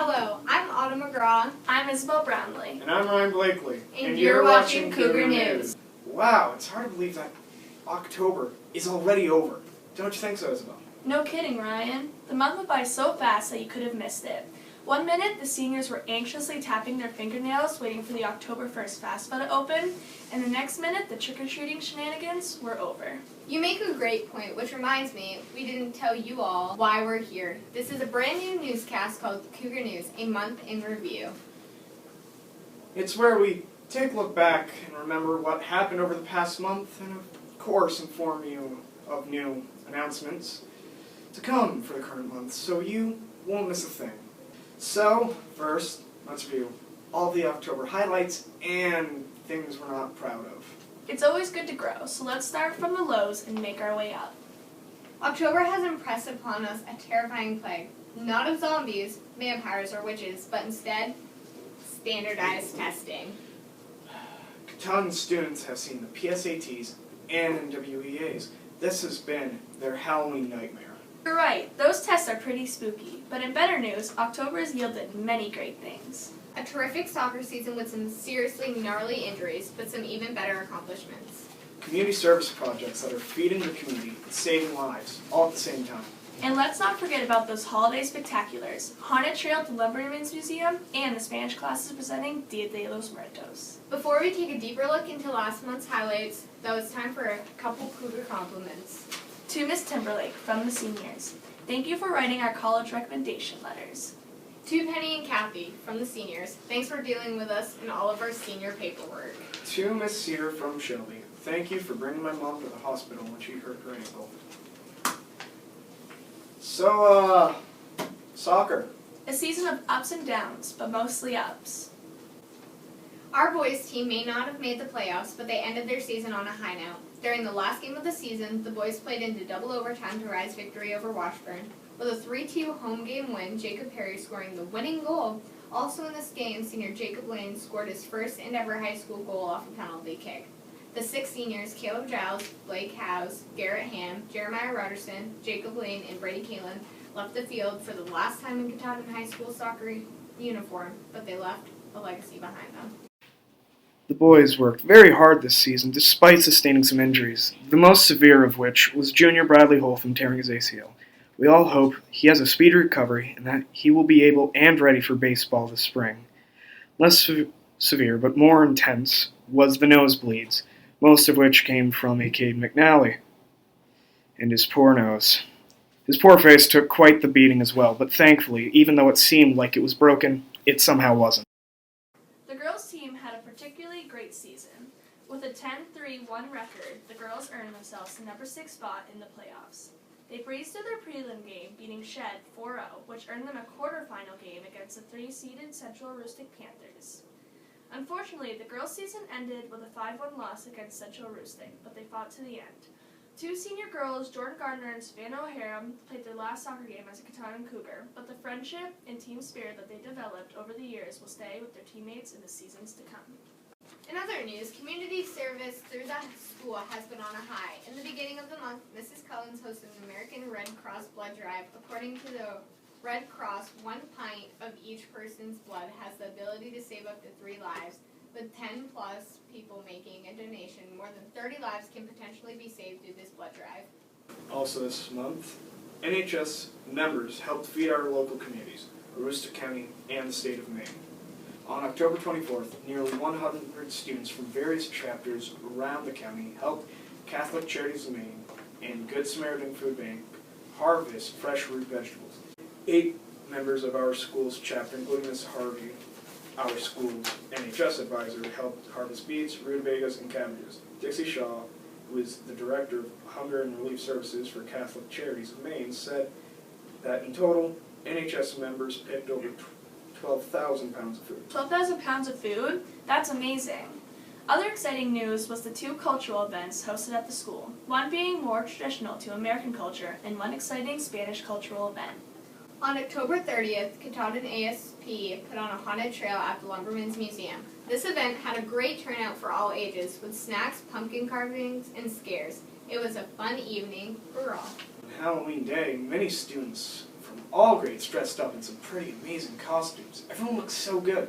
Hello, I'm Autumn McGraw. I'm Isabel Brownlee. And I'm Ryan Blakely. And you're watching Cougar News. Wow, it's hard to believe that October is already over. Don't you think so, Isabel? No kidding, Ryan. The month went by so fast that you could have missed it. One minute, the seniors were anxiously tapping their fingernails waiting for the October 1st FAFSA to open, and the next minute, the trick-or-treating shenanigans were over. You make a great point, which reminds me, we didn't tell you all why we're here. This is a brand new newscast called Cougar News, a month in review. It's where we take a look back and remember what happened over the past month, and of course inform you of new announcements to come for the current month, so you won't miss a thing. So, first, let's review all the October highlights and things we're not proud of. It's always good to grow, so let's start from the lows and make our way up. October has impressed upon us a terrifying plague, not of zombies, vampires, or witches, but instead, standardized testing. Katahdin students have seen the PSATs and NWEAs. This has been their Halloween nightmare. You're right, those tests are pretty spooky, but in better news, October has yielded many great things. A terrific soccer season with some seriously gnarly injuries, but some even better accomplishments. Community service projects that are feeding the community and saving lives, all at the same time. And let's not forget about those holiday spectaculars, Haunted Trail at the Lumbermen's Museum, and the Spanish classes presenting Dia de los Muertos. Before we take a deeper look into last month's highlights, though, it's time for a couple Cougar compliments. To Miss Timberlake from the seniors, thank you for writing our college recommendation letters. To Penny and Kathy from the seniors, thanks for dealing with us in all of our senior paperwork. To Miss Cedar from Shelby, thank you for bringing my mom to the hospital when she hurt her ankle. So, soccer. A season of ups and downs, but mostly ups. Our boys team may not have made the playoffs, but they ended their season on a high note. During the last game of the season, the boys played into double overtime to rise victory over Washburn. With a 3-2 home game win, Jacob Perry scoring the winning goal. Also in this game, senior Jacob Lane scored his first and ever high school goal off a penalty kick. The 6 seniors, Caleb Giles, Blake Howes, Garrett Ham, Jeremiah Roderson, Jacob Lane, and Brady Kalin, left the field for the last time in Katahdin High School soccer uniform, but they left a legacy behind them. The boys worked very hard this season despite sustaining some injuries, the most severe of which was junior Bradley Holtham tearing his ACL. We all hope he has a speedy recovery and that he will be able and ready for baseball this spring. Less severe but more intense was the nosebleeds, most of which came from a Cade McNally and his poor nose. His poor face took quite the beating as well, but thankfully, even though it seemed like it was broken, it somehow wasn't. The girls' team had a particularly great season. With a 10-3-1 record, the girls earned themselves the number 6 spot in the playoffs. They breezed through their prelim game, beating Shed 4-0, which earned them a quarterfinal game against the 3-seeded Central Rustic Panthers. Unfortunately, the girls' season ended with a 5-1 loss against Central Rustic, but they fought to the end. 2 senior girls, Jordan Gardner and Savannah O'Hara, played their last soccer game as a Katahdin Cougar, but the friendship and team spirit that they developed over the years will stay with their teammates in the seasons to come. In other news, community service through the school has been on a high. In the beginning of the month, Mrs. Cullens hosted an American Red Cross blood drive. According to the Red Cross, 1 pint of each person's blood has the ability to save up to 3 lives. With 10 plus people making a donation, more than 30 lives can potentially be saved through this blood drive. Also this month, NHS members helped feed our local communities, Aroostook County and the state of Maine. On October 24th, nearly 100 students from various chapters around the county helped Catholic Charities of Maine and Good Samaritan Food Bank harvest fresh root vegetables. 8 members of our school's chapter, including Ms. Harvey, our school's NHS advisor, helped harvest beets, rutabagas, and cabbages. Dixie Shaw, who is the director of Hunger and Relief Services for Catholic Charities of Maine, said that in total, NHS members picked over 12,000 pounds of food. 12,000 pounds of food? That's amazing. Other exciting news was the 2 cultural events hosted at the school, one being more traditional to American culture and one exciting Spanish cultural event. On October 30th, Katahdin ASP put on a haunted trail at the Lumbermen's Museum. This event had a great turnout for all ages, with snacks, pumpkin carvings, and scares. It was a fun evening for all. On Halloween Day, many students from all grades dressed up in some pretty amazing costumes. Everyone looks so good.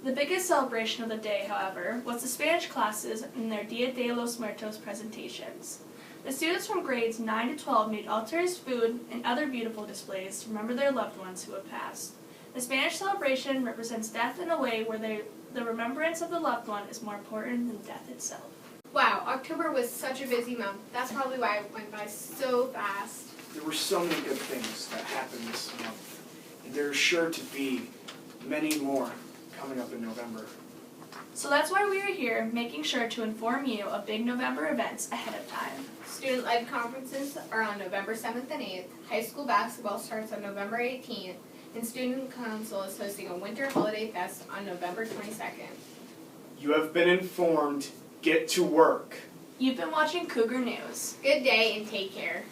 The biggest celebration of the day, however, was the Spanish classes and their Dia de los Muertos presentations. The students from grades 9 to 12 made altars, food, and other beautiful displays to remember their loved ones who have passed. The Spanish celebration represents death in a way where the remembrance of the loved one is more important than death itself. Wow, October was such a busy month. That's probably why it went by so fast. There were so many good things that happened this month, and there are sure to be many more coming up in November. So that's why we are here, making sure to inform you of big November events ahead of time. Student-led conferences are on November 7th and 8th. High school basketball starts on November 18th. And Student Council is hosting a winter holiday fest on November 22nd. You have been informed. Get to work. You've been watching Cougar News. Good day and take care.